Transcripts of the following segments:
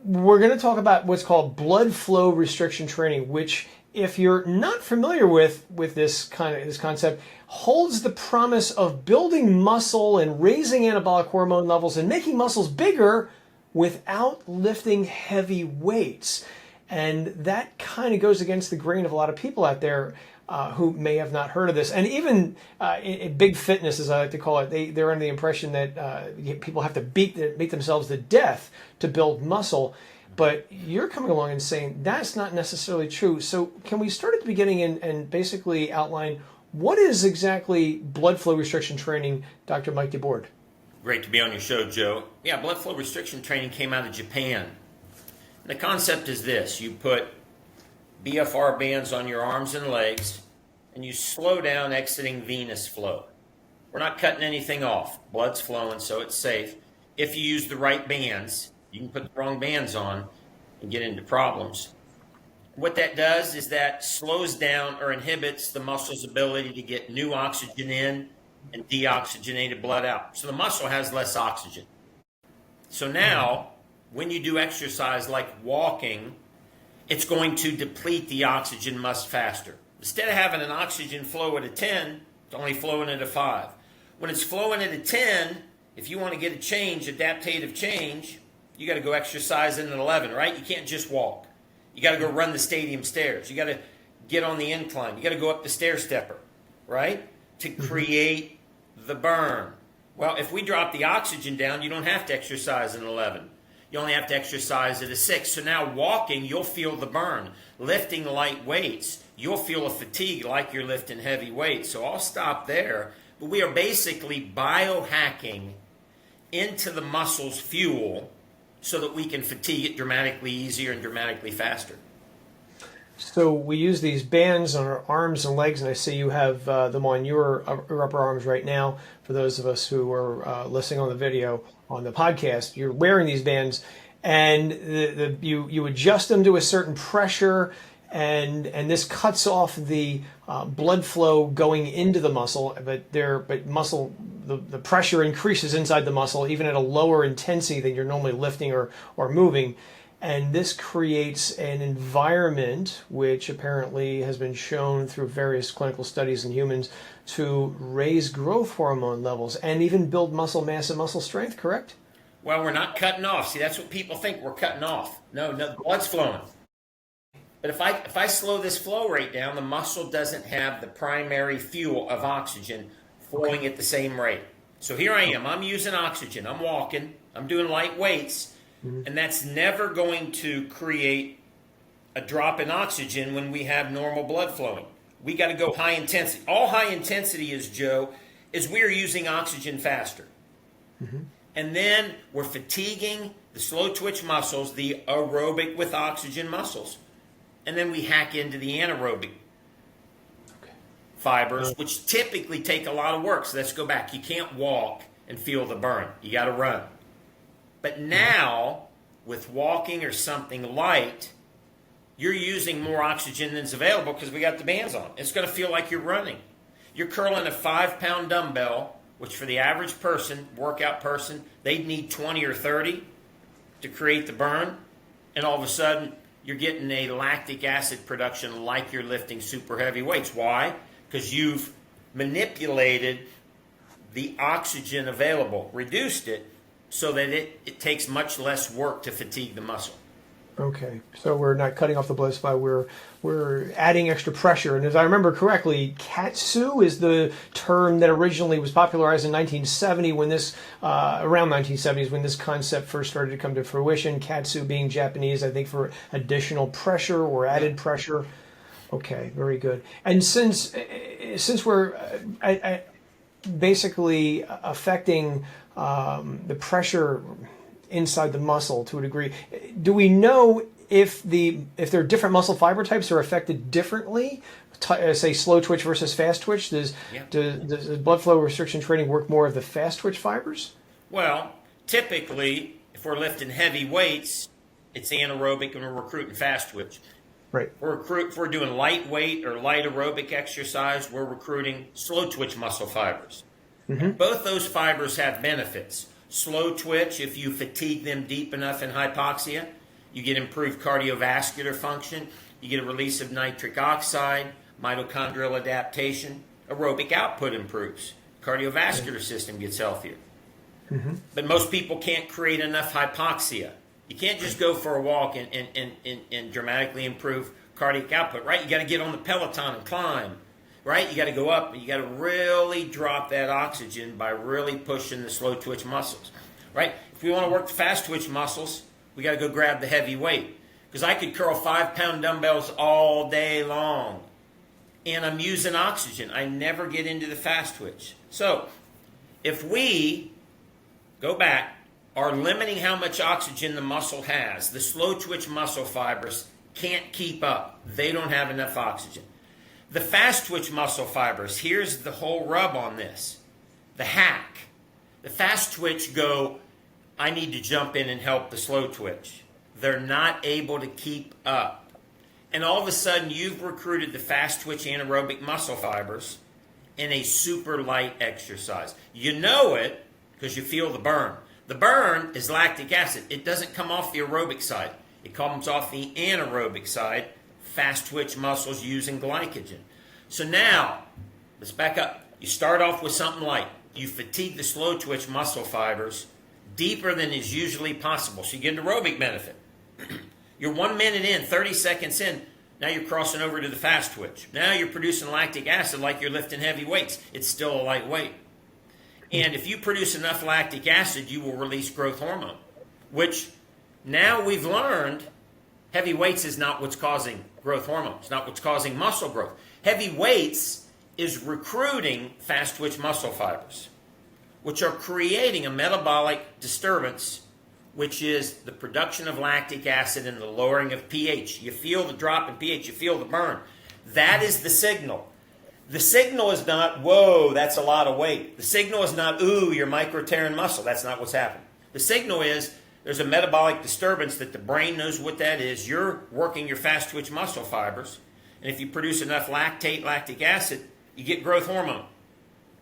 we're going to talk about what's called blood flow restriction training, which, if you're not familiar with this concept, holds the promise of building muscle and raising anabolic hormone levels and making muscles bigger without lifting heavy weights. And that kind of goes against the grain of a lot of people out there who may have not heard of this. And even big fitness, as I like to call it, they're under the impression that people have to beat themselves to death to build muscle. But you're coming along and saying that's not necessarily true. So can we start at the beginning and basically outline what is exactly blood flow restriction training, Dr. Mike Debord? Great to be on your show, Joe. Yeah, blood flow restriction training came out of Japan. And the concept is this: you put BFR bands on your arms and legs, and you slow down exiting venous flow. We're not cutting anything off. Blood's flowing, so it's safe. If you use the right bands, you can put the wrong bands on and get into problems. What that does is that slows down or inhibits the muscle's ability to get new oxygen in and deoxygenated blood out. So the muscle has less oxygen. So now, when you do exercise like walking, it's going to deplete the oxygen much faster. Instead of having an oxygen flow at a 10, it's only flowing at a 5. When it's flowing at a 10, if you want to get a change, adaptative change, you got to go exercise at an 11, right? You can't just walk. You got to go run the stadium stairs. You got to get on the incline. You got to go up the stair stepper, right? To create the burn. Well, if we drop the oxygen down, you don't have to exercise at an 11. You only have to exercise at a 6. So now walking, you'll feel the burn. Lifting light weights, you'll feel a fatigue like you're lifting heavy weights. So I'll stop there. But we are basically biohacking into the muscle's fuel so that we can fatigue it dramatically easier and dramatically faster. So we use these bands on our arms and legs, and I see you have them on your upper arms right now. For those of us who are listening on the video, on the podcast, you're wearing these bands, and you adjust them to a certain pressure, and this cuts off the blood flow going into the muscle, but the pressure increases inside the muscle even at a lower intensity than you're normally lifting or moving. And this creates an environment which apparently has been shown through various clinical studies in humans to raise growth hormone levels and even build muscle mass and muscle strength, correct? Well, we're not cutting off. See, that's what people think, we're cutting off. No, blood's flowing. But if I slow this flow rate down, the muscle doesn't have the primary fuel of oxygen flowing at the same rate. So here I am. I'm using oxygen. I'm walking. I'm doing light weights. And that's never going to create a drop in oxygen when we have normal blood flowing. We got to go high intensity. All high intensity is, Joe, is we're using oxygen faster. And then we're fatiguing the slow twitch muscles, the aerobic with oxygen muscles. And then we hack into the anaerobic fibers, which typically take a lot of work. So let's go back. You can't walk and feel the burn. You got to run. But now, with walking or something light, you're using more oxygen than's available because we got the bands on. It's going to feel like you're running. You're curling a 5-pound dumbbell, which for the average person, workout person, they'd need 20 or 30 to create the burn. And all of a sudden, you're getting a lactic acid production like you're lifting super heavy weights. Why? Because you've manipulated the oxygen available, reduced it, so that it takes much less work to fatigue the muscle. Okay, so we're not cutting off the blood supply, we're adding extra pressure. And as I remember correctly, katsu is the term that originally was popularized in 1970 when this, around 1970s when this concept first started to come to fruition. Katsu being Japanese, I think, for additional pressure or added pressure. Okay, very good. And since we're basically affecting the pressure inside the muscle to a degree, do we know if there are different muscle fiber types that are affected differently? Say slow twitch versus fast twitch. Does blood flow restriction training work more of the fast twitch fibers? Well, typically, if we're lifting heavy weights, it's anaerobic and we're recruiting fast twitch. Right. If we're doing lightweight or light aerobic exercise, we're recruiting slow twitch muscle fibers. Both those fibers have benefits. Slow twitch, if you fatigue them deep enough in hypoxia, You get improved cardiovascular function. You get a release of nitric oxide, mitochondrial adaptation. Aerobic output improves. Cardiovascular system gets healthier. But most people can't create enough hypoxia. You can't just go for a walk and dramatically improve cardiac output, right? You got to get on the Peloton and climb, right? You got to go up, and you got to really drop that oxygen by really pushing the slow twitch muscles, right? If we want to work the fast twitch muscles, we got to go grab the heavy weight. Because I could curl 5-pound dumbbells all day long, and I'm using oxygen. I never get into the fast twitch. So if we go back, are limiting how much oxygen the muscle has, the slow twitch muscle fibers can't keep up. They don't have enough oxygen. The fast twitch muscle fibers, here's the whole rub on this. The hack. The fast twitch go, I need to jump in and help the slow twitch. They're not able to keep up. And all of a sudden, you've recruited the fast twitch anaerobic muscle fibers in a super light exercise. You know it because you feel the burn. The burn is lactic acid. It doesn't come off the aerobic side. It comes off the anaerobic side, fast twitch muscles using glycogen. So now, let's back up. You start off with something light. You fatigue the slow twitch muscle fibers deeper than is usually possible. So you get an aerobic benefit. You're 1 minute in, 30 seconds in, now you're crossing over to the fast twitch. Now you're producing lactic acid like you're lifting heavy weights. It's still a light weight. And if you produce enough lactic acid, you will release growth hormone, which now we've learned heavy weights is not what's causing growth hormone. It's not what's causing muscle growth. Heavy weights is recruiting fast twitch muscle fibers, which are creating a metabolic disturbance, which is the production of lactic acid and the lowering of pH. You feel the drop in pH. You feel the burn. That is the signal. The signal is not, whoa, that's a lot of weight. The signal is not, ooh, you're micro-tearing muscle. That's not what's happening. The signal is there's a metabolic disturbance that the brain knows what that is. You're working your fast twitch muscle fibers. And if you produce enough lactic acid, you get growth hormone.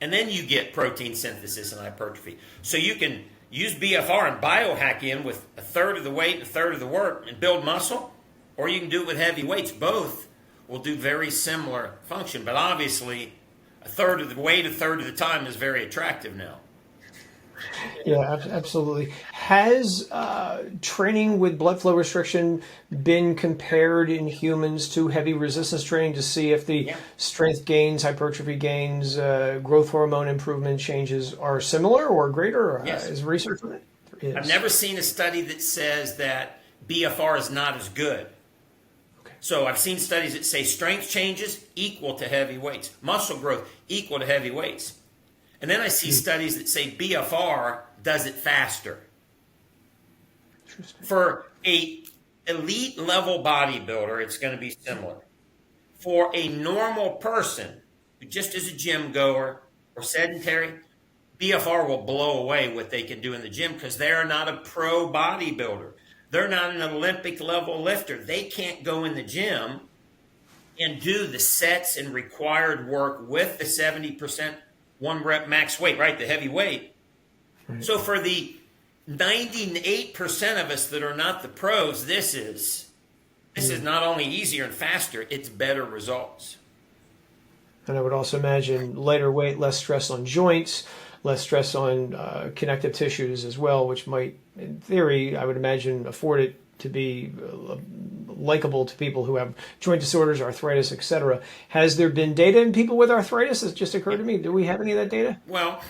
And then you get protein synthesis and hypertrophy. So you can use BFR and biohack in with a third of the weight and a third of the work and build muscle, or you can do it with heavy weights. Both will do very similar function, but obviously a third of the weight, a third of the time is very attractive now. Yeah, absolutely. Has training with blood flow restriction been compared in humans to heavy resistance training to see if the strength gains, hypertrophy gains, growth hormone improvement changes are similar or greater? Yes. Is research on it? Yes. I've never seen a study that says that BFR is not as good. Okay. So I've seen studies that say strength changes equal to heavy weights, muscle growth equal to heavy weights. And then I see studies that say BFR does it faster. For a elite level bodybuilder, it's going to be similar. For a normal person who just is a gym goer or sedentary, BFR will blow away what they can do in the gym because they are not a pro bodybuilder. They're not an Olympic level lifter. They can't go in the gym and do the sets and required work with the 70% 1 rep max weight, right? The heavy weight. Right. So for the 98% of us that are not the pros, this is not only easier and faster, it's better results. And I would also imagine lighter weight, less stress on joints, less stress on connective tissues as well, which might, in theory, I would imagine, afford it to be likable to people who have joint disorders, arthritis, etc. Has there been data in people with arthritis? It just occurred to me. Do we have any of that data? Well,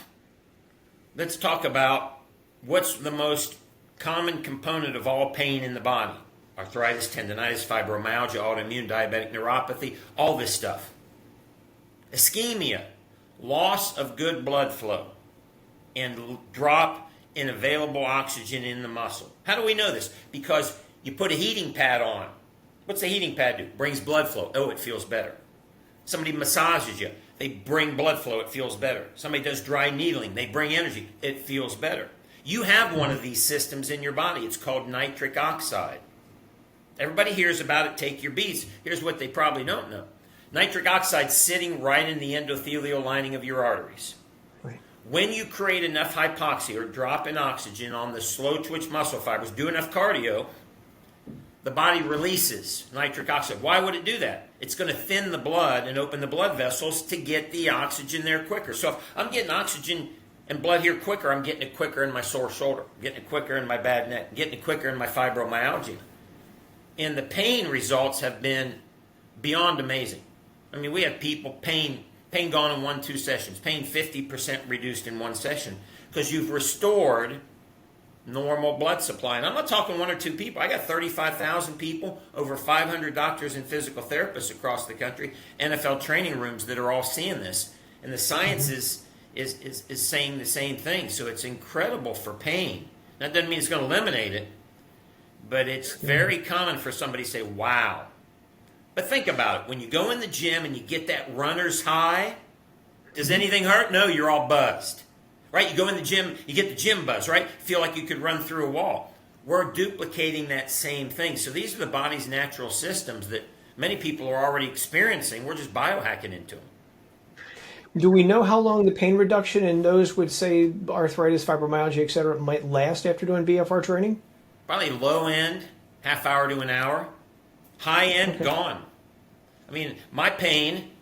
let's talk about what's the most common component of all pain in the body. Arthritis, tendonitis, fibromyalgia, autoimmune, diabetic neuropathy, all this stuff. Ischemia, loss of good blood flow, and drop in available oxygen in the muscle. How do we know this? Because you put a heating pad on. What's the heating pad do? Brings blood flow. Oh, it feels better. Somebody massages you. They bring blood flow. It feels better. Somebody does dry needling. They bring energy. It feels better. You have one of these systems in your body. It's called nitric oxide. Everybody hears about it. Take your beats. Here's what they probably don't know. Nitric oxide sitting right in the endothelial lining of your arteries. Right. When you create enough hypoxia or drop in oxygen on the slow twitch muscle fibers, do enough cardio, the body releases nitric oxide. Why would it do that? It's going to thin the blood and open the blood vessels to get the oxygen there quicker. So if I'm getting oxygen and blood here quicker, I'm getting it quicker in my sore shoulder, I'm getting it quicker in my bad neck, I'm getting it quicker in my fibromyalgia. And the pain results have been beyond amazing. I mean, we have people, pain gone in 1-2 sessions, pain 50% reduced in one session, because you've restored normal blood supply. And I'm not talking 1 or 2 people. I got 35,000 people, over 500 doctors and physical therapists across the country, NFL training rooms that are all seeing this. And the science is saying the same thing. So it's incredible for pain. That doesn't mean it's going to eliminate it, but it's very common for somebody to say, wow. But think about it. When you go in the gym and you get that runner's high, does anything hurt? No, you're all buzzed. Right? You go in the gym, you get the gym buzz, right? Feel like you could run through a wall. We're duplicating that same thing. So these are the body's natural systems that many people are already experiencing. We're just biohacking into them. Do we know how long the pain reduction in those with, say, arthritis, fibromyalgia, et cetera, might last after doing BFR training? Probably low end, half hour to an hour. High end, Okay. gone. I mean, my pain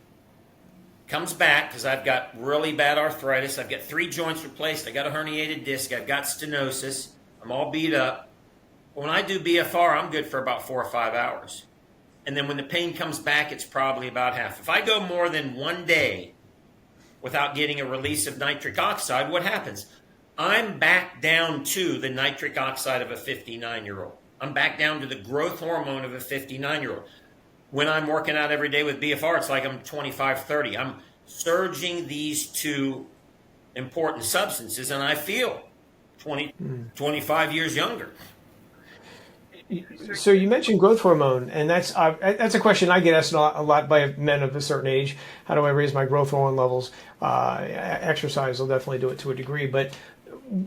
comes back because I've got really bad arthritis. I've got 3 joints replaced. I got a herniated disc. I've got stenosis. I'm all beat up. When I do BFR, I'm good for about 4 or 5 hours. And then when the pain comes back, it's probably about half. If I go more than 1 day without getting a release of nitric oxide, what happens? I'm back down to the nitric oxide of a 59-year-old. I'm back down to the growth hormone of a 59-year-old. When I'm working out every day with BFR, it's like I'm 25, 30. I'm surging these 2 important substances, and I feel 25 years younger. So you mentioned growth hormone, and that's a question I get asked a lot by men of a certain age. How do I raise my growth hormone levels? Exercise will definitely do it to a degree, but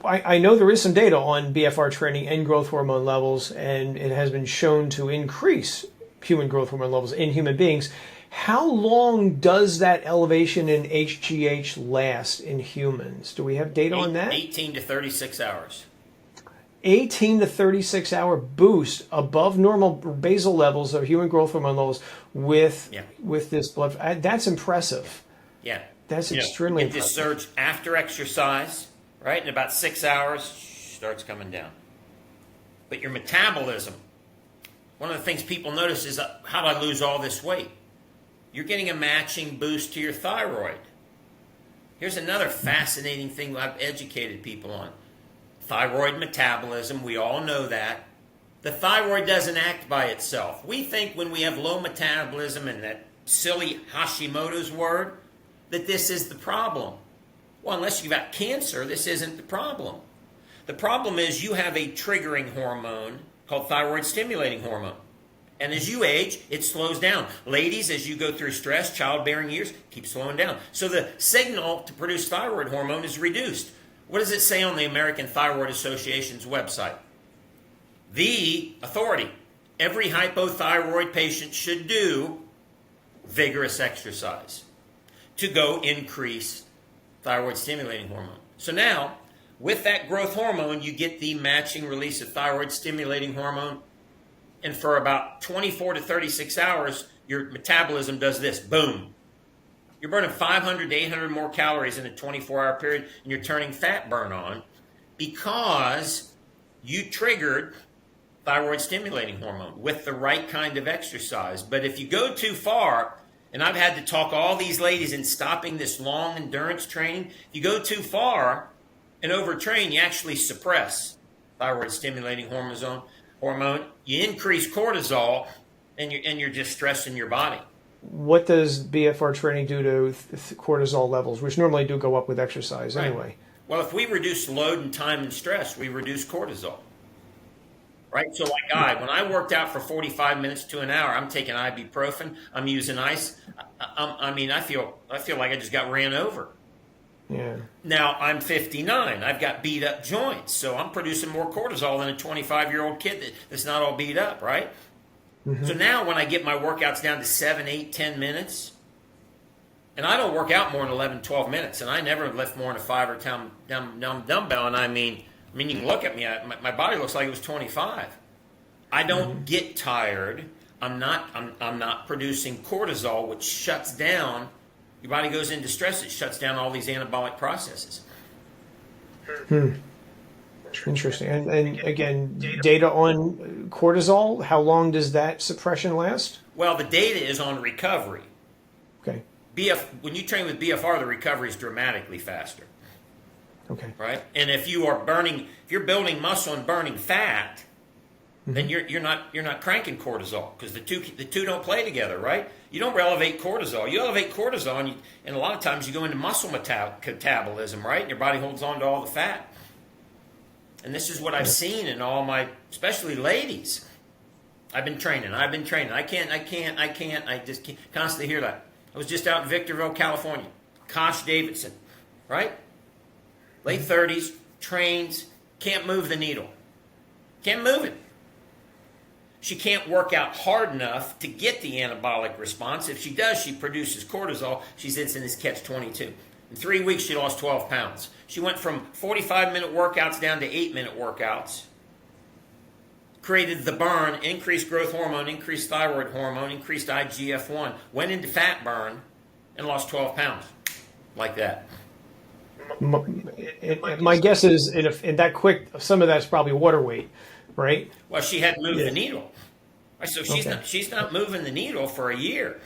I know there is some data on BFR training and growth hormone levels, and it has been shown to increase human growth hormone levels in human beings. How long does that elevation in HGH last in humans? Do we have data on that? 18 to 36 hours. 18 to 36 hour boost above normal basal levels of human growth hormone levels with this blood. That's impressive. Yeah. That's extremely impressive. It just surge after exercise, right? In about 6 hours, starts coming down. But your metabolism, one of the things people notice is, how do I lose all this weight? You're getting a matching boost to your thyroid. Here's another fascinating thing I've educated people on. Thyroid metabolism, we all know that. The thyroid doesn't act by itself. We think when we have low metabolism and that silly Hashimoto's word, that this is the problem. Well, unless you've got cancer, this isn't the problem. The problem is you have a triggering hormone called thyroid stimulating hormone. And as you age, it slows down. Ladies, as you go through stress, childbearing years, keep slowing down. So the signal to produce thyroid hormone is reduced. What does it say on the American Thyroid Association's website? The authority. Every hypothyroid patient should do vigorous exercise to go increase thyroid stimulating hormone. So now, with that growth hormone, you get the matching release of thyroid stimulating hormone. And for about 24 to 36 hours, your metabolism does this. Boom. You're burning 500 to 800 more calories in a 24-hour period, and you're turning fat burn on because you triggered thyroid stimulating hormone with the right kind of exercise. But if you go too far, and I've had to talk all these ladies in stopping this long endurance training, if you go too far and overtrain, you actually suppress thyroid stimulating hormone. You increase cortisol, and you're just stressing your body. What does BFR training do to cortisol levels, which normally do go up with exercise anyway? Well, if we reduce load and time and stress, we reduce cortisol. Right? So like when I worked out for 45 minutes to an hour, I'm taking ibuprofen, I'm using ice. I feel like I just got ran over. Yeah. Now, I'm 59. I've got beat up joints, so I'm producing more cortisol than a 25-year-old kid that's not all beat up, right? Mm-hmm. So now when I get my workouts down to 7, 8, 10 minutes, and I don't work out more than 11, 12 minutes, and I never lift more than a 5 or 10 dumbbell, and I mean, you can look at me, my body looks like it was 25. I don't get tired. I'm not producing cortisol, which shuts down. Your body goes into stress. It shuts down all these anabolic processes. Interesting. And again, data on cortisol, how long does that suppression last? Well, the data is on recovery. Okay. When you train with BFR, the recovery is dramatically faster. Okay. Right? And if you're building muscle and burning fat, then you're not cranking cortisol, because the two don't play together, right? You don't elevate cortisol. You elevate cortisol, and a lot of times you go into muscle metabolism, right? And your body holds on to all the fat. And this is what I've seen in all my, especially ladies. I've been training. I just can't constantly hear that. I was just out in Victorville, California. Kosh Davidson, right? Late 30s, trains, can't move the needle. Can't move it. She can't work out hard enough to get the anabolic response. If she does, she produces cortisol. She's in this catch-22. In 3 weeks, she lost 12 pounds. She went from 45-minute workouts down to 8-minute workouts. Created the burn, increased growth hormone, increased thyroid hormone, increased IGF-1, went into fat burn, and lost 12 pounds. Like that. My guess is in that quick, some of that's probably water weight, right? Well, she hadn't moved the needle. So she's not moving the needle for a year.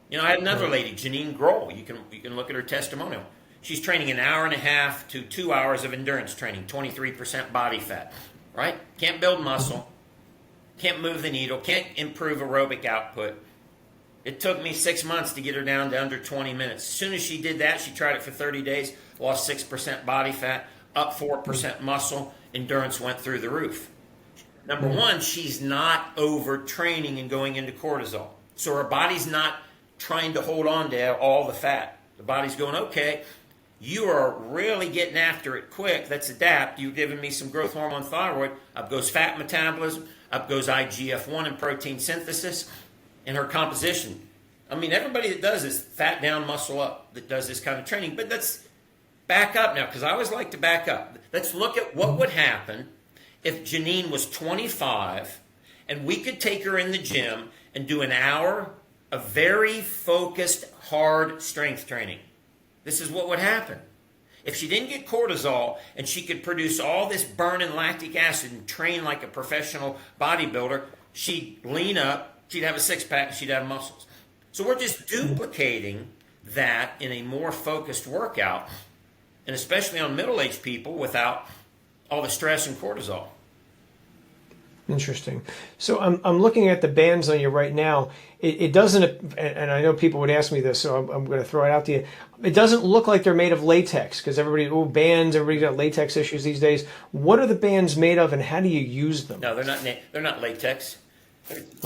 You know, I had another lady, Janine Grohl. You can look at her testimonial. She's training an hour and a half to 2 hours of endurance training, 23% body fat, right? Can't build muscle, can't move the needle, can't improve aerobic output. It took me 6 months to get her down to under 20 minutes. As soon as she did that, she tried it for 30 days, lost 6% body fat, up 4% muscle, endurance went through the roof. Number one, she's not overtraining and going into cortisol. So her body's not trying to hold on to all the fat. The body's going, okay, you are really getting after it quick. Let's adapt. You're giving me some growth hormone, thyroid. Up goes fat metabolism. Up goes IGF-1 and protein synthesis. And her composition. I mean, everybody that does this, fat down, muscle up, that does this kind of training. But let's back up now, because I always like to back up. Let's look at what would happen if Janine was 25 and we could take her in the gym and do an hour of very focused, hard strength training. This is what would happen. If she didn't get cortisol and she could produce all this burning lactic acid and train like a professional bodybuilder, she'd lean up, she'd have a six-pack, she'd have muscles. So we're just duplicating that in a more focused workout, and especially on middle-aged people without all the stress and cortisol. Interesting. So I'm looking at the bands on you right now. It doesn't, and I know people would ask me this, so I'm going to throw it out to you. It doesn't look like they're made of latex, because bands, everybody's got latex issues these days. What are the bands made of, and how do you use them? No, they're not latex.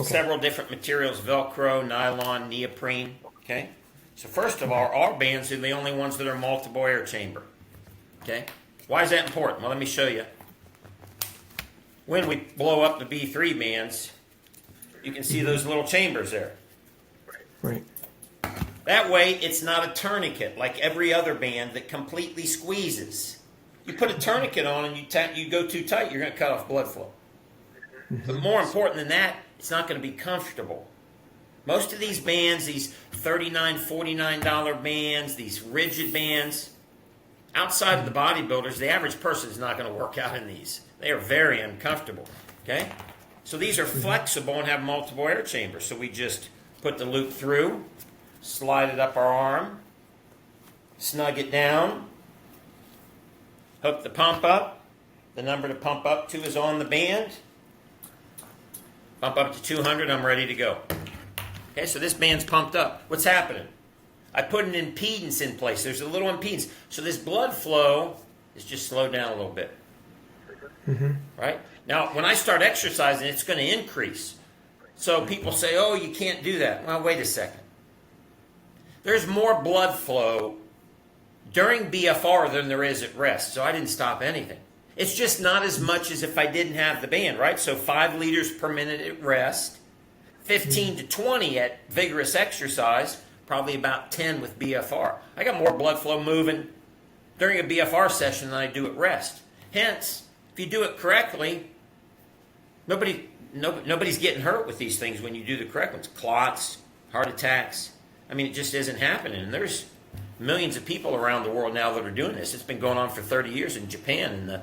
Several different materials: Velcro, nylon, neoprene. Okay. So first of all, our bands are the only ones that are multiple air chamber. Okay. Why is that important? Well, let me show you. When we blow up the B3 bands, you can see those little chambers there. Right. That way, it's not a tourniquet like every other band that completely squeezes. You put a tourniquet on and you go too tight, you're going to cut off blood flow. But more important than that, it's not going to be comfortable. Most of these bands, these $39, $49 bands, these rigid bands, outside of the bodybuilders, the average person is not going to work out in these. They are very uncomfortable. Okay? So these are flexible and have multiple air chambers. So we just put the loop through, slide it up our arm, snug it down, hook the pump up. The number to pump up to is on the band. Pump up to 200, I'm ready to go. Okay, so this band's pumped up. What's happening? I put an impedance in place. There's a little impedance. So this blood flow is just slowed down a little bit. Right? Now, when I start exercising, it's going to increase. So people say, oh, you can't do that. Well, wait a second. There's more blood flow during BFR than there is at rest. So I didn't stop anything. It's just not as much as if I didn't have the band, right? So 5 liters per minute at rest, 15 to 20 at vigorous exercise, probably about 10 with BFR. I got more blood flow moving during a BFR session than I do at rest. Hence, if you do it correctly, nobody nobody's getting hurt with these things when you do the correct ones. Clots, heart attacks. I mean, it just isn't happening. And there's millions of people around the world now that are doing this. It's been going on for 30 years in Japan, and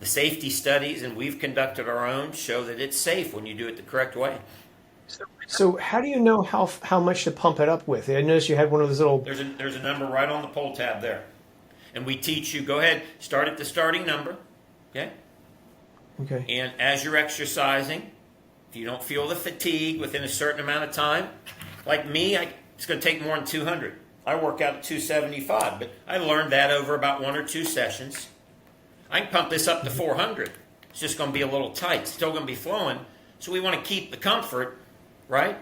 the safety studies, and we've conducted our own, show that it's safe when you do it the correct way. So how do you know how much to pump it up with? I noticed you had one of those little... There's a number right on the pull tab there. And we teach you, go ahead, start at the starting number, okay? Okay. And as you're exercising, if you don't feel the fatigue within a certain amount of time, like me, it's going to take more than 200. I work out at 275, but I learned that over about 1 or 2 sessions. I can pump this up to 400. It's just going to be a little tight. It's still going to be flowing. So we want to keep the comfort, right?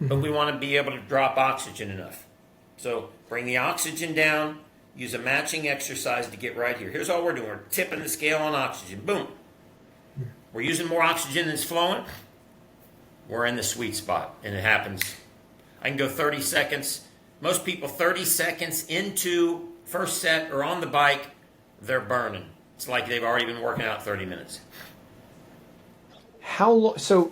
But we want to be able to drop oxygen enough. So bring the oxygen down, use a matching exercise to get right here. Here's all we're doing. We're tipping the scale on oxygen. Boom. We're using more oxygen than it's flowing. We're in the sweet spot, and it happens. I can go 30 seconds. Most people 30 seconds into first set or on the bike, they're burning. It's like they've already been working out 30 minutes. How long? So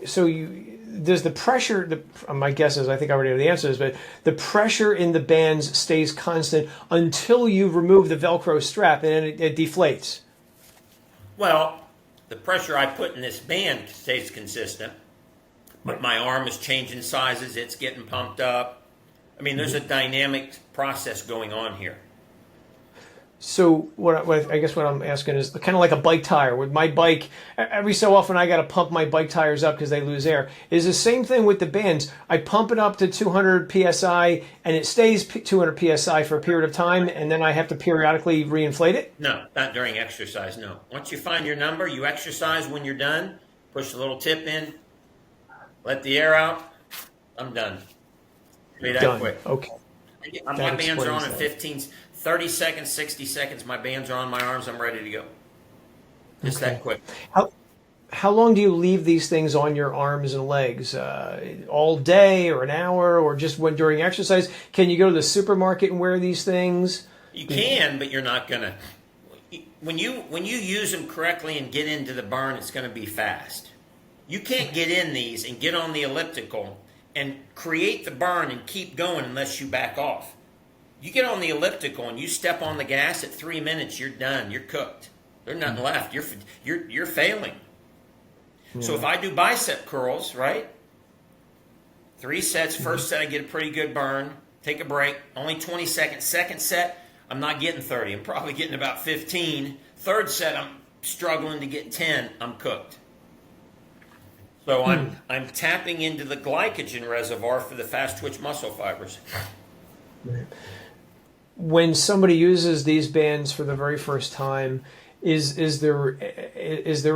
does the pressure? My guess is I think I already know the answer to this, but the pressure in the bands stays constant until you remove the Velcro strap, and then it deflates. Well, the pressure I put in this band stays consistent, but my arm is changing sizes. It's getting pumped up. I mean, there's a dynamic process going on here. So I guess what I'm asking is kind of like a bike tire. With my bike, every so often I got to pump my bike tires up because they lose air. Is the same thing with the bands. I pump it up to 200 psi and it stays 200 psi for a period of time, and then I have to periodically reinflate it? No, not during exercise, no. Once you find your number, you exercise. When you're done, push a little tip in, let the air out. I'm done. Be that quick. Okay. My bands are on in 30 seconds, 60 seconds, my bands are on my arms, I'm ready to go. Just that quick. How long do you leave these things on your arms and legs? All day or an hour or just during exercise? Can you go to the supermarket and wear these things? You can, but you're not going to. When you use them correctly and get into the burn, it's going to be fast. You can't get in these and get on the elliptical and create the burn and keep going unless you back off. You get on the elliptical and you step on the gas at 3 minutes, you're done. You're cooked. There's nothing left. You're failing. Yeah. So if I do bicep curls, right? 3 sets. First set, I get a pretty good burn. Take a break. Only 20 seconds. Second set, I'm not getting 30. I'm probably getting about 15. Third set, I'm struggling to get 10. I'm cooked. So I'm tapping into the glycogen reservoir for the fast twitch muscle fibers. Right. When somebody uses these bands for the very first time, is there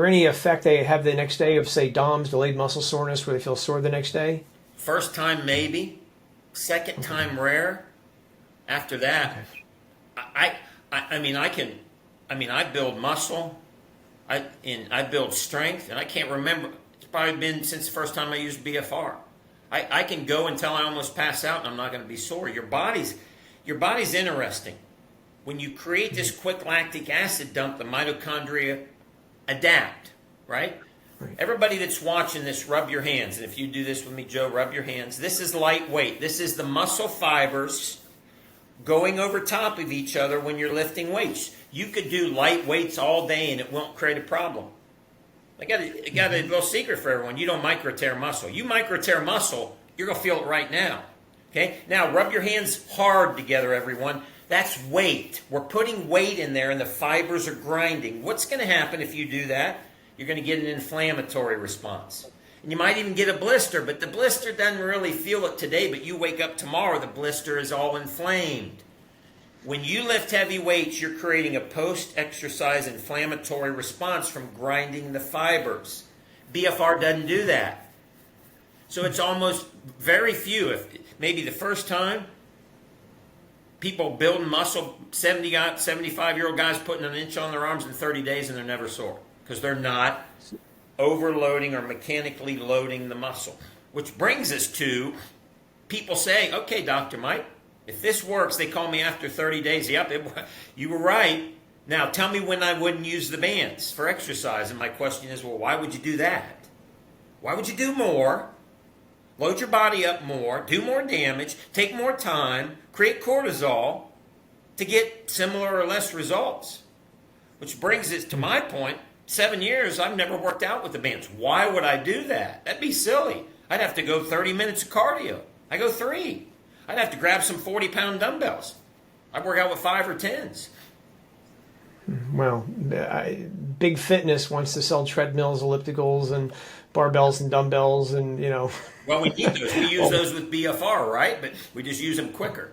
any effect they have the next day of, say, DOMS, delayed muscle soreness, where they feel sore the next day? First time, maybe. Second time, rare. After that, I build muscle, I build strength, and I can't remember. It's probably been since the first time I used BFR. I can go until I almost pass out, and I'm not going to be sore. Your body's interesting. When you create this quick lactic acid dump, the mitochondria adapt, right? Everybody that's watching this, rub your hands. And if you do this with me, Joe, rub your hands. This is lightweight. This is the muscle fibers going over top of each other when you're lifting weights. You could do light weights all day and it won't create a problem. I got a little secret for everyone. You don't micro tear muscle. You micro tear muscle, you're going to feel it right now. Okay? Now, rub your hands hard together, everyone. That's weight. We're putting weight in there and the fibers are grinding. What's going to happen if you do that? You're going to get an inflammatory response. And you might even get a blister, but the blister doesn't really feel it today, but you wake up tomorrow, the blister is all inflamed. When you lift heavy weights, you're creating a post-exercise inflammatory response from grinding the fibers. BFR doesn't do that. So it's almost very few. If maybe the first time, people building muscle, 75-year-old guys putting an inch on their arms in 30 days and they're never sore because they're not overloading or mechanically loading the muscle. Which brings us to people saying, okay, Dr. Mike, if this works, they call me after 30 days. Yep, you were right. Now, tell me when I wouldn't use the bands for exercise. And my question is, well, why would you do that? Why would you do more, load your body up more, do more damage, take more time, create cortisol to get similar or less results? Which brings it to my point. 7 years, I've never worked out with the bands. Why would I do that? That'd be silly. I'd have to go 30 minutes of cardio. I go 3. I'd have to grab some 40-pound dumbbells. I'd work out with 5 or 10s. Well, Big Fitness wants to sell treadmills, ellipticals, and barbells and dumbbells, and Well, we need those. We use those with BFR, right? But we just use them quicker.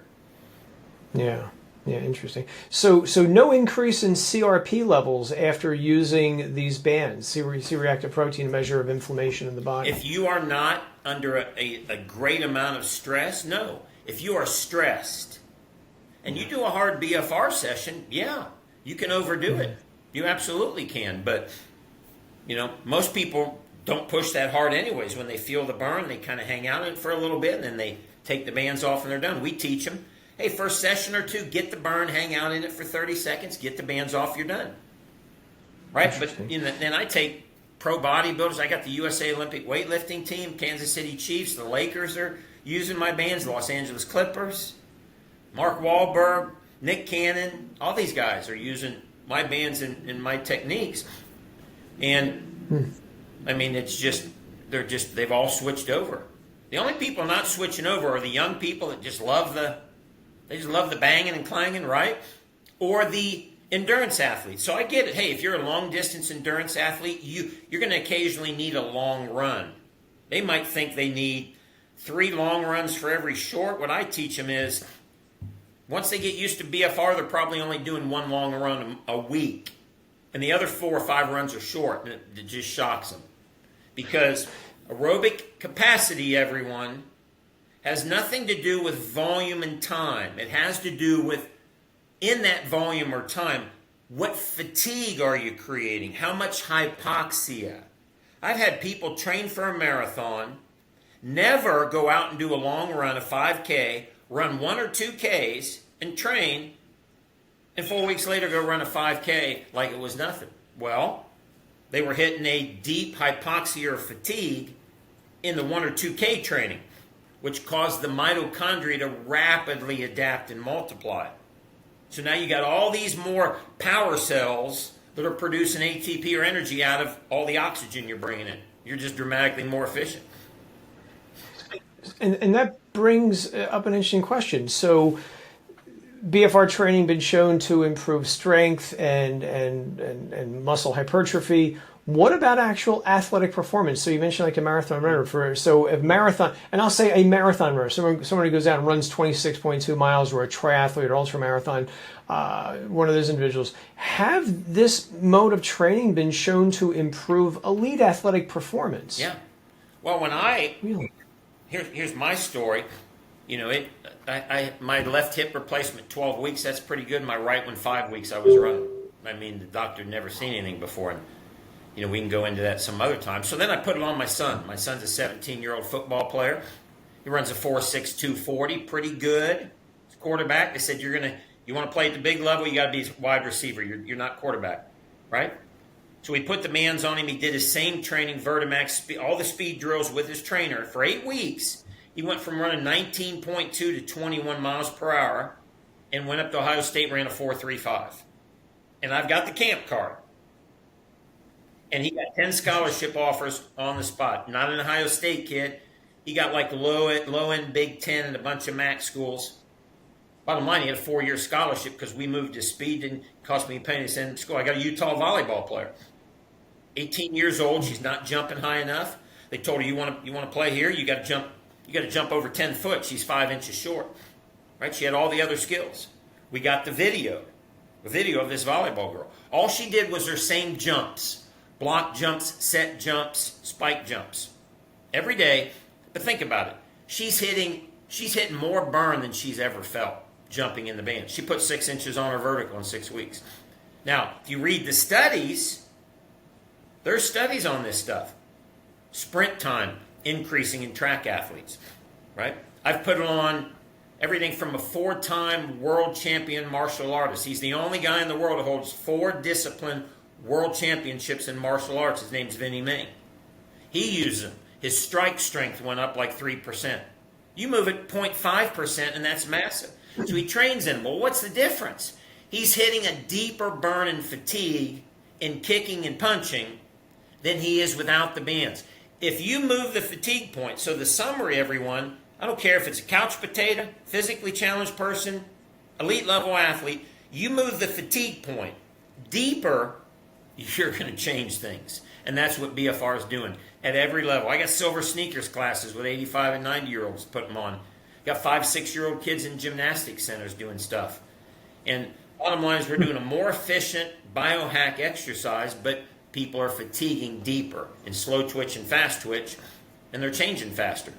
Yeah, interesting. So no increase in CRP levels after using these bands, C-reactive protein, measure of inflammation in the body. If you are not under a great amount of stress, no. If you are stressed and you do a hard BFR session, yeah, you can overdo it. You absolutely can. But, most people don't push that hard anyways. When they feel the burn, they kind of hang out in it for a little bit, and then they take the bands off and they're done. We teach them, hey, first session or two, get the burn, hang out in it for 30 seconds, get the bands off, you're done. Right? But then I take pro bodybuilders. I got the USA Olympic weightlifting team, Kansas City Chiefs, the Lakers are using my bands, the Los Angeles Clippers, Mark Wahlberg, Nick Cannon, all these guys are using my bands and my techniques. And I mean, they've all switched over. The only people not switching over are the young people that just love the banging and clanging, right? Or the endurance athletes. So I get it. Hey, if you're a long distance endurance athlete, you're going to occasionally need a long run. They might think they need 3 long runs for every short. What I teach them is, once they get used to BFR, they're probably only doing 1 long run a week. And the other 4 or 5 runs are short. And it just shocks them. Because aerobic capacity, everyone, has nothing to do with volume and time. It has to do with, in that volume or time, what fatigue are you creating? How much hypoxia? I've had people train for a marathon, never go out and do a long run, a 5K, run 1 or 2 Ks, and train, and 4 weeks later go run a 5K like it was nothing. Well, they were hitting a deep hypoxia or fatigue in the 1 or 2K training, which caused the mitochondria to rapidly adapt and multiply. So now you got all these more power cells that are producing ATP or energy out of all the oxygen you're bringing in. You're just dramatically more efficient. And that brings up an interesting question. So BFR training been shown to improve strength and muscle hypertrophy. What about actual athletic performance? So you mentioned like a marathon runner. So a marathon, and I'll say a marathon runner, someone who goes out and runs 26.2 miles, or a triathlete or ultra marathon, one of those individuals, have this mode of training been shown to improve elite athletic performance? Yeah. Well, here's my story. My left hip replacement 12 weeks, that's pretty good. My right one 5 weeks I was running. I mean, the doctor had never seen anything before. And we can go into that some other time. So then I put it on my son. My son's a 17-year-old football player. He runs a 4.6 240, pretty good. He's quarterback. They said, you want to play at the big level, you got to be a wide receiver. You're not quarterback, right? So we put the bands on him. He did his same training, Vertimax, all the speed drills with his trainer for 8 weeks. He went from running 19.2 to 21 miles per hour and went up to Ohio State and ran a 4.35. And I've got the camp card. And he got 10 scholarship offers on the spot. Not an Ohio State kid. He got like low-end Big Ten and a bunch of MAC schools. Bottom line, he had a 4-year scholarship because we moved his speed. Didn't cost me a penny to send him to school. I got a Utah volleyball player. 18 years old. She's not jumping high enough. They told her, you want to play here? You got to jump. You got to jump over 10 foot. She's 5 inches short. Right? She had all the other skills. We got the video of this volleyball girl. All she did was her same jumps. Block jumps, set jumps, spike jumps. Every day. But think about it. She's hitting more burn than she's ever felt jumping in the band. She put 6 inches on her vertical in 6 weeks. Now, if you read the studies, there's studies on this stuff. Sprint time increasing in track athletes, right? I've put on Everything from a 4-time world champion martial artist. He's the only guy in the world who holds 4 discipline world championships in martial arts. His name's Vinny Ming. He uses them. His strike strength went up like 3%. You move it 0.5% and that's massive. So he trains in. Well, what's the difference? He's hitting a deeper burn and fatigue in kicking and punching than he is without the bands. If you move the fatigue point, so the summary, everyone, I don't care if it's a couch potato, physically challenged person, elite level athlete, you move the fatigue point deeper, you're going to change things. And that's what BFR is doing at every level. I got silver sneakers classes with 85 and 90-year-olds, put them on. Got 5, 6-year-old kids in gymnastics centers doing stuff. And bottom line is we're doing a more efficient biohack exercise, but people are fatiguing deeper in slow twitch and fast twitch, and they're changing faster.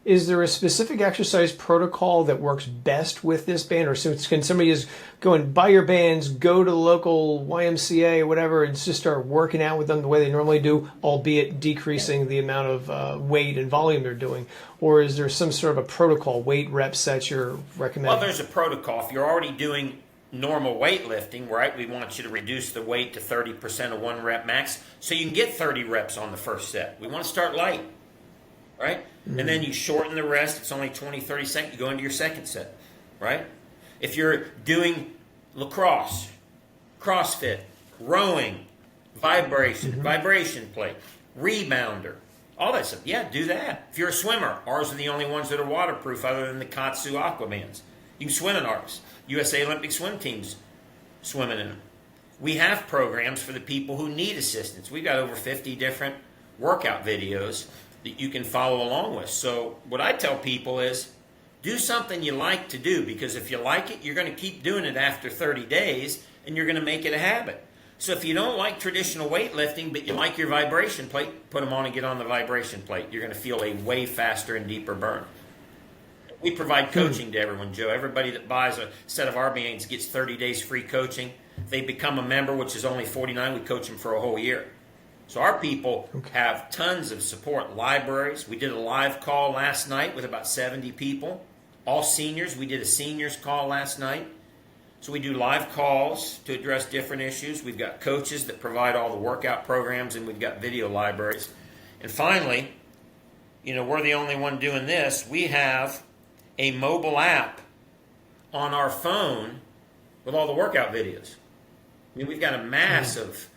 Is there a specific exercise protocol that works best with this band? Or can somebody just go and buy your bands, go to the local YMCA or whatever, and just start working out with them the way they normally do, albeit decreasing the amount of weight and volume they're doing? Or is there some sort of a protocol, weight reps that you're recommending? Well, there's a protocol. If you're already doing normal weightlifting, right, we want you to reduce the weight to 30% of 1 rep max so you can get 30 reps on the first set. We want to start light, right? And then you shorten the rest. It's only 20, 30 seconds. You go into your second set, right? If you're doing lacrosse, CrossFit, rowing, vibration plate, rebounder, all that stuff, yeah, do that. If you're a swimmer, ours are the only ones that are waterproof other than the Katsu Aquabands. You can swim in ours. USA Olympic swim teams swimming in them. We have programs for the people who need assistance. We've got over 50 different workout videos that you can follow along with. So what I tell people is do something you like to do, because if you like it, you're going to keep doing it after 30 days and you're going to make it a habit. So if you don't like traditional weightlifting but you like your vibration plate, put them on and get on the vibration plate. You're going to feel a way faster and deeper burn. We provide coaching to everyone, Joe. Everybody that buys a set of our bands gets 30 days free coaching. If they become a member, which is only $49, we coach them for a whole year. So our people have tons of support, libraries. We did a live call last night with about 70 people, all seniors. We did a seniors call last night. So we do live calls to address different issues. We've got coaches that provide all the workout programs, and we've got video libraries. And finally, we're the only one doing this. We have a mobile app on our phone with all the workout videos. I mean, we've got a massive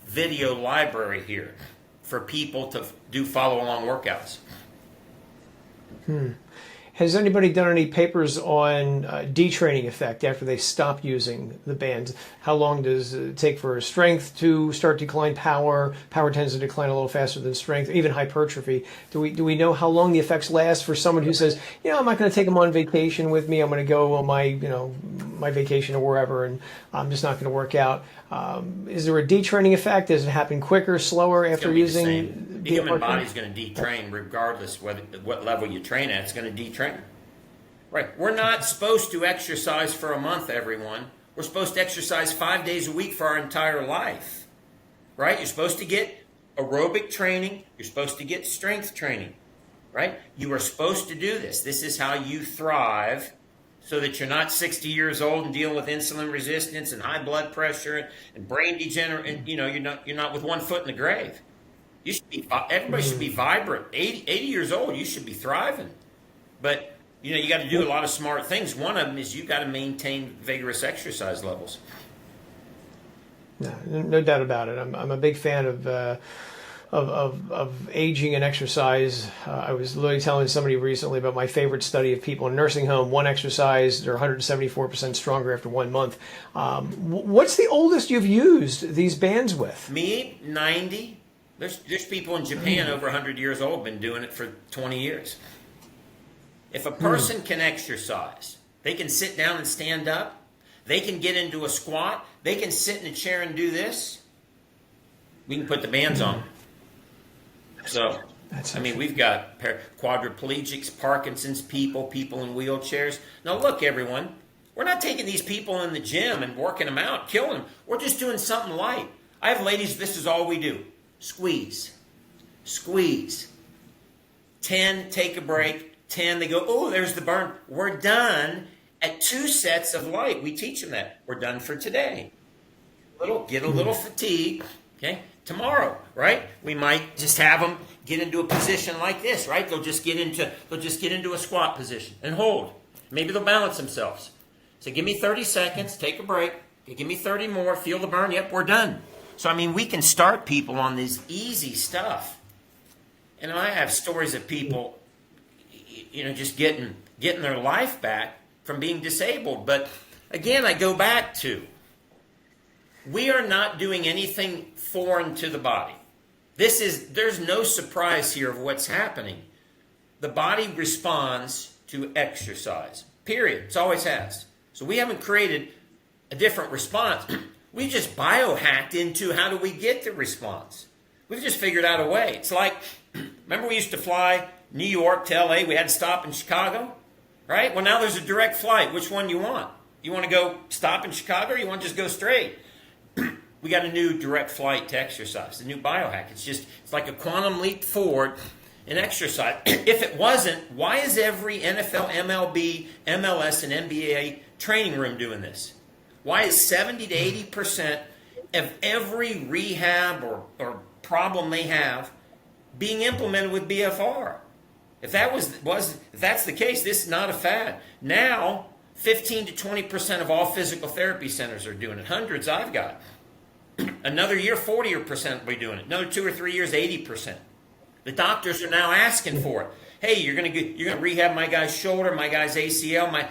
video library here for people to do follow-along workouts. Has anybody done any papers on detraining effect after they stop using the bands? How long does it take for strength to start to decline power? Power tends to decline a little faster than strength, even hypertrophy. Do we know how long the effects last for someone who says, I'm not going to take them on vacation with me. I'm going to go on my vacation or wherever, and I'm just not going to work out. Is there a detraining effect? Does it happen quicker, slower after using? The human body's going to detrain regardless what level you train at. It's going to detrain. Right. We're not supposed to exercise for a month, everyone. We're supposed to exercise 5 days a week for our entire life. Right? You're supposed to get aerobic training. You're supposed to get strength training. Right? You are supposed to do this. This is how you thrive, so that you're not 60 years old and dealing with insulin resistance and high blood pressure and brain degeneration. And, you're not with one foot in the grave. You should be. Everybody should be vibrant. 80 years old, you should be thriving. But you got to do a lot of smart things. One of them is you got to maintain vigorous exercise levels. No doubt about it. I'm a big fan of aging and exercise. I was literally telling somebody recently about my favorite study of people in a nursing home. One exercise, they're 174% stronger after 1 month. What's the oldest you've used these bands with? Me, 90. There's people in Japan over 100 years old been doing it for 20 years. If a person can exercise, they can sit down and stand up, they can get into a squat, they can sit in a chair and do this, we can put the bands on. So, we've got quadriplegics, Parkinson's people in wheelchairs. Now look, everyone, we're not taking these people in the gym and working them out, killing them. We're just doing something light. I have ladies, this is all we do. Squeeze. 10, take a break. 10, they go, oh, there's the burn. We're done at 2 sets of light. We teach them that. We're done for today. Get a little fatigue, okay? Tomorrow, right? We might just have them get into a position like this, right? They'll just get into a squat position and hold. Maybe they'll balance themselves. So give me 30 seconds, take a break. Give me 30 more, feel the burn. Yep, we're done. So, I mean, we can start people on this easy stuff. And I have stories of people, just getting their life back from being disabled. But again, I go back to, we are not doing anything foreign to the body. There's no surprise here of what's happening. The body responds to exercise, period. It always has. So we haven't created a different response. We just biohacked into how do we get the response. We've just figured out a way. It's like, remember we used to fly New York to LA, we had to stop in Chicago, right? Well, now there's a direct flight. Which one do you want? You want to go stop in Chicago or you want to just go straight? We got a new direct flight to exercise, a new biohack. It's like a quantum leap forward in exercise. If it wasn't, why is every NFL, MLB, MLS, and NBA training room doing this? Why is 70 to 80% of every rehab or problem they have being implemented with BFR? If that's the case, this is not a fad. Now, 15 to 20% of all physical therapy centers are doing it. Hundreds I've got. Another year, 40% will be doing it. Another 2 or 3 years, 80%. The doctors are now asking for it. Hey, you're gonna rehab my guy's shoulder, my guy's ACL.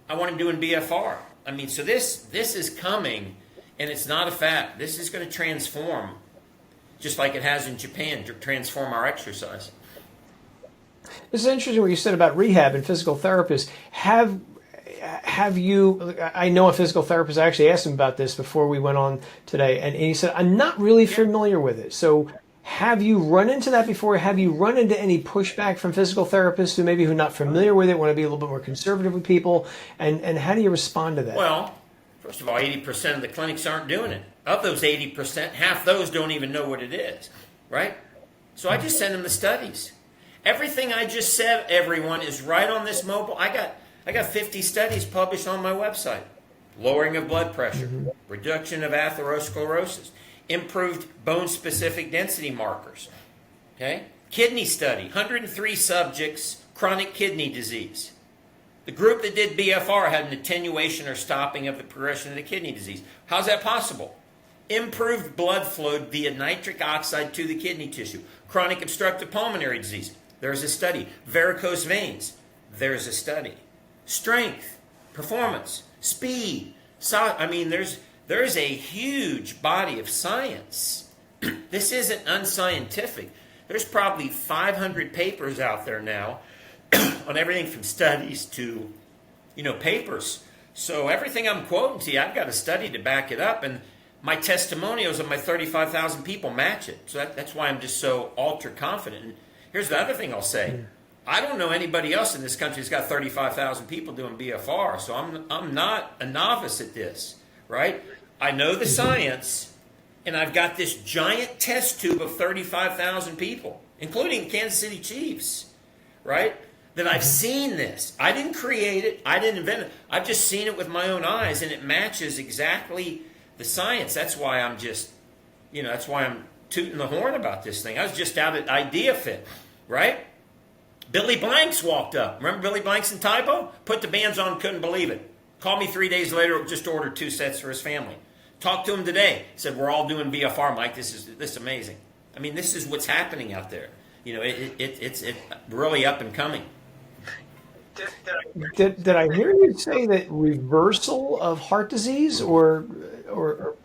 I want him doing BFR. I mean, so this is coming, and it's not a fad. This is going to transform, just like it has in Japan, to transform our exercise. This is interesting what you said about rehab and physical therapists. Have you, I know a physical therapist, I actually asked him about this before we went on today, and he said, I'm not really familiar with it. So have you run into that before? Have you run into any pushback from physical therapists who maybe who are not familiar with it, want to be a little bit more conservative with people? And how do you respond to that? Well, first of all, 80% of the clinics aren't doing it. Of those 80%, half those don't even know what it is, right? So I just send them the studies. Everything I just said, everyone, is right on this mobile. I got 50 studies published on my website. Lowering of blood pressure, reduction of atherosclerosis, improved bone-specific density markers. Okay? Kidney study, 103 subjects, chronic kidney disease. The group that did BFR had an attenuation or stopping of the progression of the kidney disease. How's that possible? Improved blood flow via nitric oxide to the kidney tissue. Chronic obstructive pulmonary disease. There's a study. Varicose veins. There's a study. Strength, performance, speed. There's a huge body of science. This isn't unscientific. There's probably 500 papers out there now on everything from studies to, papers. So everything I'm quoting to you, I've got a study to back it up, and my testimonials of my 35,000 people match it. So that's why I'm just so ultra confident. And here's the other thing I'll say. I don't know anybody else in this country that's got 35,000 people doing BFR, so I'm not a novice at this, right? I know the science, and I've got this giant test tube of 35,000 people, including Kansas City Chiefs, right? That I've seen this. I didn't create it. I didn't invent it. I've just seen it with my own eyes, and it matches exactly the science. That's why I'm that's why I'm tooting the horn about this thing. I was just out at Idea Fit, right? Billy Blanks walked up. Remember Billy Blanks and Tybo? Put the bands on, couldn't believe it. Called me 3 days later, just ordered 2 sets for his family. Talked to him today. Said, we're all doing BFR, Mike. This is amazing. I mean, this is what's happening out there. It's really up and coming. Did I hear you say that reversal of heart disease or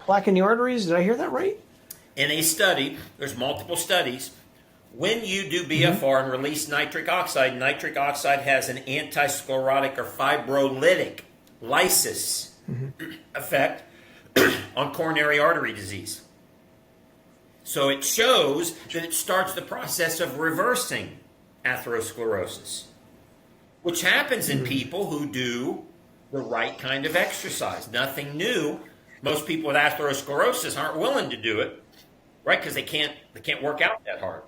plaque in the arteries? Did I hear that right? In a study, there's multiple studies. When you do BFR and release nitric oxide has an anti-sclerotic or fibrolytic lysis effect on coronary artery disease. So it shows that it starts the process of reversing atherosclerosis, which happens in people who do the right kind of exercise. Nothing new. Most people with atherosclerosis aren't willing to do it, right? Because they can't work out that hard.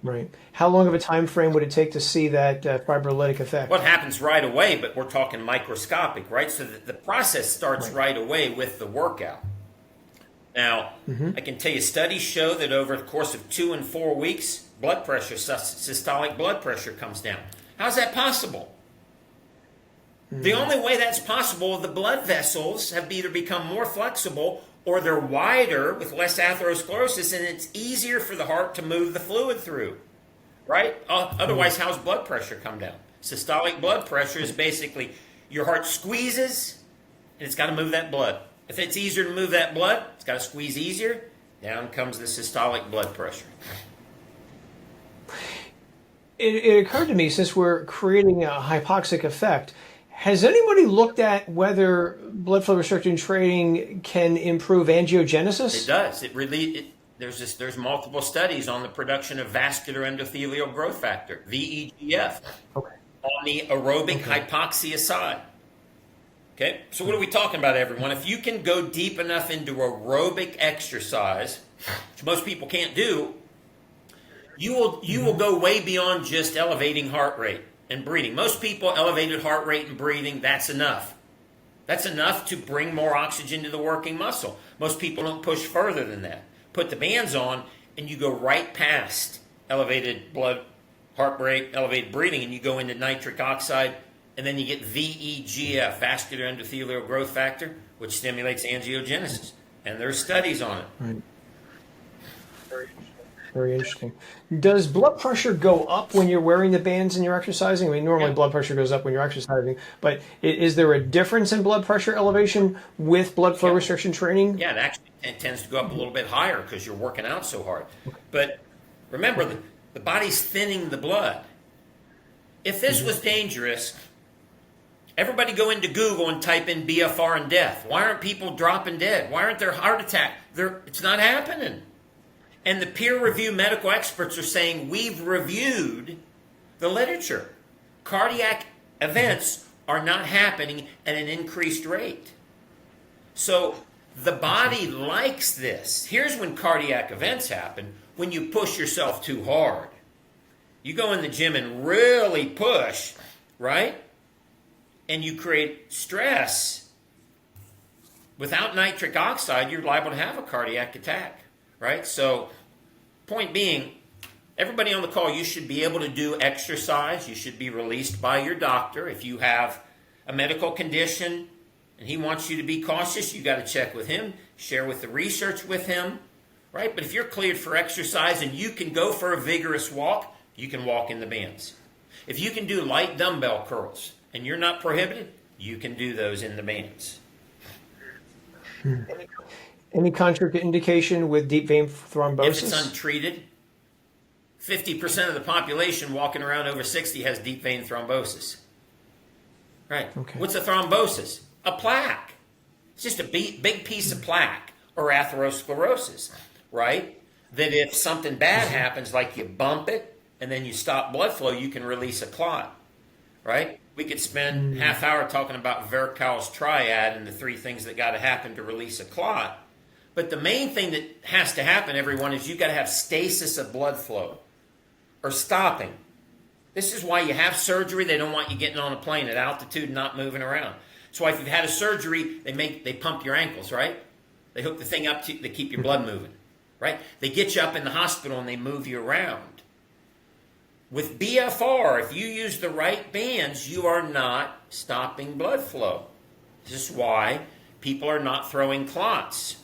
Right. How long of a time frame would it take to see that fibrolytic effect? What happens right away, but we're talking microscopic, right? So the process starts right away with the workout. Now, I can tell you studies show that over the course of 2 and 4 weeks, blood pressure, systolic blood pressure comes down. How's that possible? The only way that's possible, the blood vessels have either become more flexible or they're wider with less atherosclerosis, and it's easier for the heart to move the fluid through, right? Otherwise, how's blood pressure come down? Systolic blood pressure is basically your heart squeezes, and it's got to move that blood. If it's easier to move that blood, it's got to squeeze easier. Down comes the systolic blood pressure. It occurred to me, since we're creating a hypoxic effect, has anybody looked at whether blood flow restriction training can improve angiogenesis? It does. There's multiple studies on the production of vascular endothelial growth factor, VEGF, on the aerobic hypoxia side. Okay, so what are we talking about, everyone? If you can go deep enough into aerobic exercise, which most people can't do, you will go way beyond just elevating heart rate and breathing. Most people, elevated heart rate and breathing, that's enough. That's enough to bring more oxygen to the working muscle. Most people don't push further than that. Put the bands on, and you go right past elevated blood, heart rate, elevated breathing, and you go into nitric oxide, and then you get VEGF, vascular endothelial growth factor, which stimulates angiogenesis. And there's studies on it. Right. Very interesting. Does blood pressure go up when you're wearing the bands and you're exercising? I mean, normally blood pressure goes up when you're exercising, but is there a difference in blood pressure elevation with blood flow restriction training? Yeah, it tends to go up a little bit higher because you're working out so hard. But remember, the body's thinning the blood. If this was dangerous, everybody go into Google and type in BFR and death. Why aren't people dropping dead? Why aren't there heart attacks? It's not happening. And the peer-reviewed medical experts are saying, we've reviewed the literature. Cardiac events are not happening at an increased rate. So the body likes this. Here's when cardiac events happen: when you push yourself too hard. You go in the gym and really push, right? And you create stress. Without nitric oxide, you're liable to have a cardiac attack. Right? So, point being, everybody on the call, you should be able to do exercise. You should be released by your doctor. If you have a medical condition and he wants you to be cautious, you got to check with him, share with the research with him, right? But if you're cleared for exercise and you can go for a vigorous walk, you can walk in the bands. If you can do light dumbbell curls and you're not prohibited, you can do those in the bands. Any contraindication with deep vein thrombosis? If it's untreated, 50% of the population walking around over 60 has deep vein thrombosis. Right. Okay. What's a thrombosis? A plaque. It's just a big piece of plaque, or atherosclerosis, right? That if something bad happens, like you bump it and then you stop blood flow, you can release a clot, right? We could spend half hour talking about Verkal's triad and the 3 things that got to happen to release a clot. But the main thing that has to happen, everyone, is you've got to have stasis of blood flow, or stopping. This is why you have surgery. They don't want you getting on a plane at altitude and not moving around. That's why if you've had a surgery, they pump your ankles, right? They hook the thing up to keep your blood moving, right? They get you up in the hospital and they move you around. With BFR, if you use the right bands, you are not stopping blood flow. This is why people are not throwing clots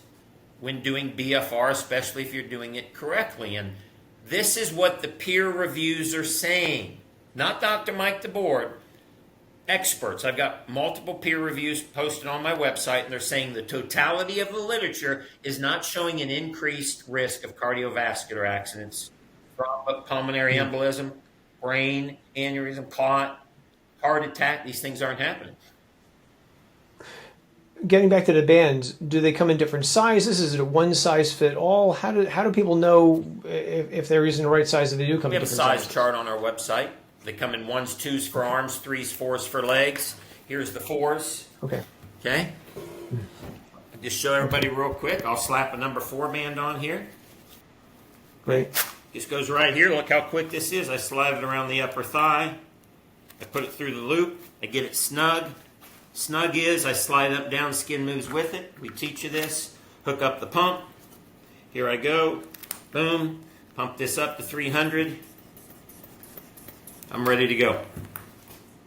when doing BFR, especially if you're doing it correctly. And this is what the peer reviews are saying. Not Dr. Mike Debord, experts. I've got multiple peer reviews posted on my website, and they're saying the totality of the literature is not showing an increased risk of cardiovascular accidents, pulmonary embolism, brain aneurysm, clot, heart attack. These things aren't happening. Getting back to the bands, do they come in different sizes? Is it a one size fit all? How do people know if they're using the right size, if they do come in different sizes? We have a size chart on our website. They come in 1s, 2s for arms, 3s, 4s for legs. Here's the 4s. Okay. Okay? Just show everybody real quick. I'll slap a number 4 band on here. Great. Just goes right here. Look how quick this is. I slide it around the upper thigh. I put it through the loop. I get it snug. Snug is I slide up, down, skin moves with it. We teach you this. Hook up the pump. Here I go. Boom. Pump this up to 300. I'm ready to go.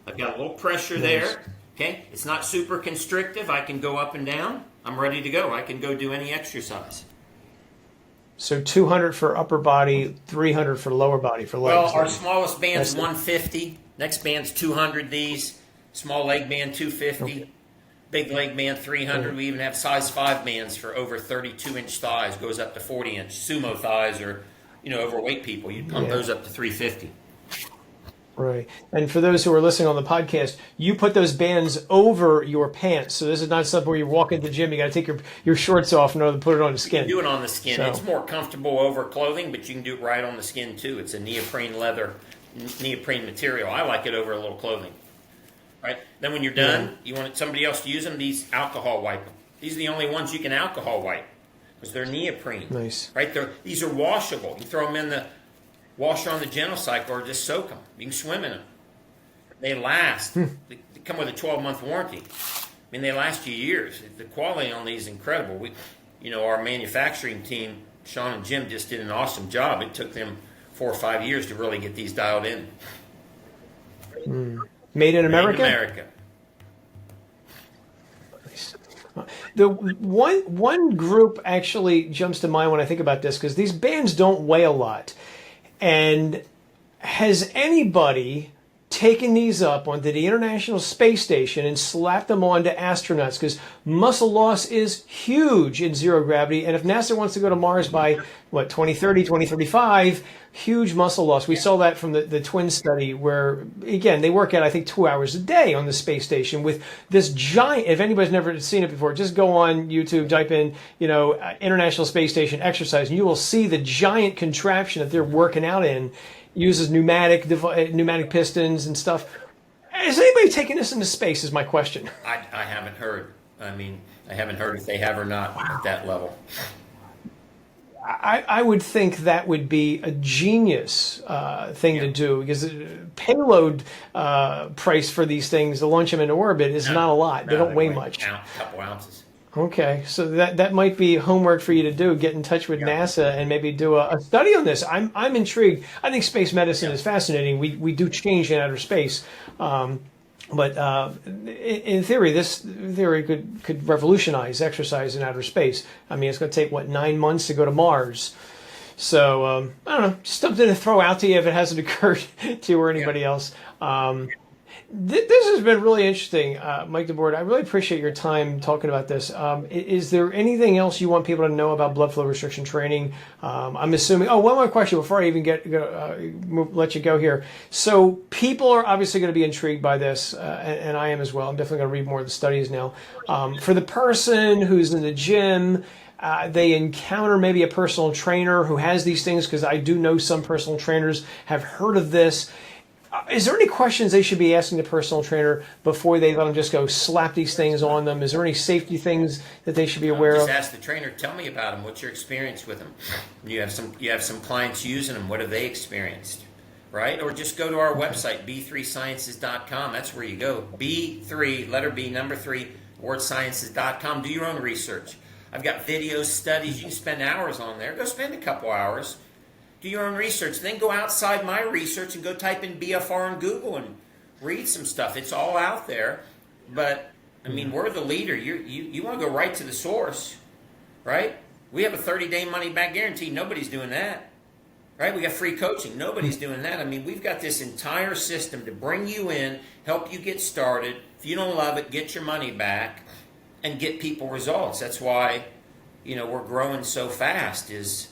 I've got a little pressure there. Okay, it's not super constrictive. I can go up and down. I'm ready to go. I can go do any exercise. So 200 for upper body, 300 for lower body for legs. Well, our smallest band's 150. Next band's 200. These small leg band 250. Okay. Big leg band 300. Okay. We even have size 5 bands for over 32-inch thighs. Goes up to 40-inch sumo thighs, or overweight people. You'd pump those up to 350. Right. And for those who are listening on the podcast, you put those bands over your pants. So this is not something where you walk into the gym, you got to take your shorts off in order to put it on the skin. You can do it on the skin. So, it's more comfortable over clothing, but you can do it right on the skin too. It's a neoprene material. I like it over a little clothing. Right? Then when you're done, you want somebody else to use them, these alcohol wipe them. These are the only ones you can alcohol wipe because they're neoprene. Nice. Right? These are washable. You throw them in the washer on the gentle cycle or just soak them. You can swim in them. They last. They come with a 12-month warranty. I mean, they last you years. The quality on these is incredible. Our manufacturing team, Sean and Jim, just did an awesome job. It took them 4 or 5 years to really get these dialed in. Made in America? Made in America. Nice. The one group actually jumps to mind when I think about this, because these bands don't weigh a lot. And has anybody taken these up onto the International Space Station and slapped them onto astronauts? Because muscle loss is huge in zero gravity. And if NASA wants to go to Mars by, 2030, 2035, huge muscle loss. We saw that from the twin study where, again, they work out, I think, 2 hours a day on the space station with this giant, if anybody's never seen it before, just go on YouTube, type in, International Space Station exercise, and you will see the giant contraption that they're working out in. Uses pneumatic pistons and stuff. Has anybody taken this into space is my question. I haven't heard. I haven't heard if they have or not at that level. I would think that would be a genius thing to do, because the payload price for these things to launch them into orbit is not a lot. They don't weigh much. A couple ounces. Okay, so that might be homework for you to do. Get in touch with NASA and maybe do a study on this. I'm intrigued. I think space medicine is fascinating. We do change in outer space, but in theory, this theory could revolutionize exercise in outer space. I mean, it's going to take 9 months to go to Mars. So I don't know, just something to throw out to you if it hasn't occurred to you or anybody else. This has been really interesting, Mike Debord. I really appreciate your time talking about this. Is there anything else you want people to know about blood flow restriction training? I'm assuming. Oh, one more question before I even let you go here. So people are obviously going to be intrigued by this, and I am as well. I'm definitely going to read more of the studies now. For the person who's in the gym, they encounter maybe a personal trainer who has these things, because I do know some personal trainers have heard of this. Is there any questions they should be asking the personal trainer before they let them just go slap these things on them? Is there any safety things that they should be aware of? Just ask the trainer, tell me about them. What's your experience with them? You have some clients using them. What have they experienced? Right? Or just go to our website, b3sciences.com. That's where you go. B3, letter B, number 3, wordsciences.com. Do your own research. I've got videos, studies. You can spend hours on there. Go spend a couple hours. Do your own research. Then go outside my research and go type in BFR on Google and read some stuff. It's all out there. But, we're the leader. You want to go right to the source, right? We have a 30-day money-back guarantee. Nobody's doing that, right? We got free coaching. Nobody's doing that. We've got this entire system to bring you in, help you get started. If you don't love it, get your money back and get people results. That's why, we're growing so fast is...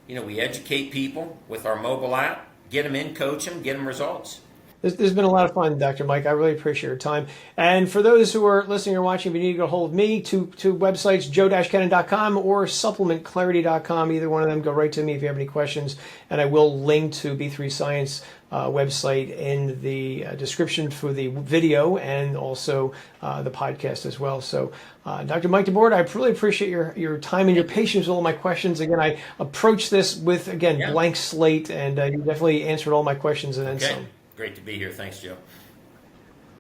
we educate people with our mobile app, get them in, coach them, get them results. This has been a lot of fun, Dr. Mike. I really appreciate your time. And for those who are listening or watching, if you need to get a hold of me, two websites, joe-kennan.com or supplementclarity.com. Either one of them, go right to me if you have any questions. And I will link to B3 Science website in the description for the video and also the podcast as well. So, Dr. Mike Debord, I really appreciate your time and your patience with all my questions. Again, I approached this with, again, blank slate, and you definitely answered all my questions and then some. Great to be here. Thanks, Joe.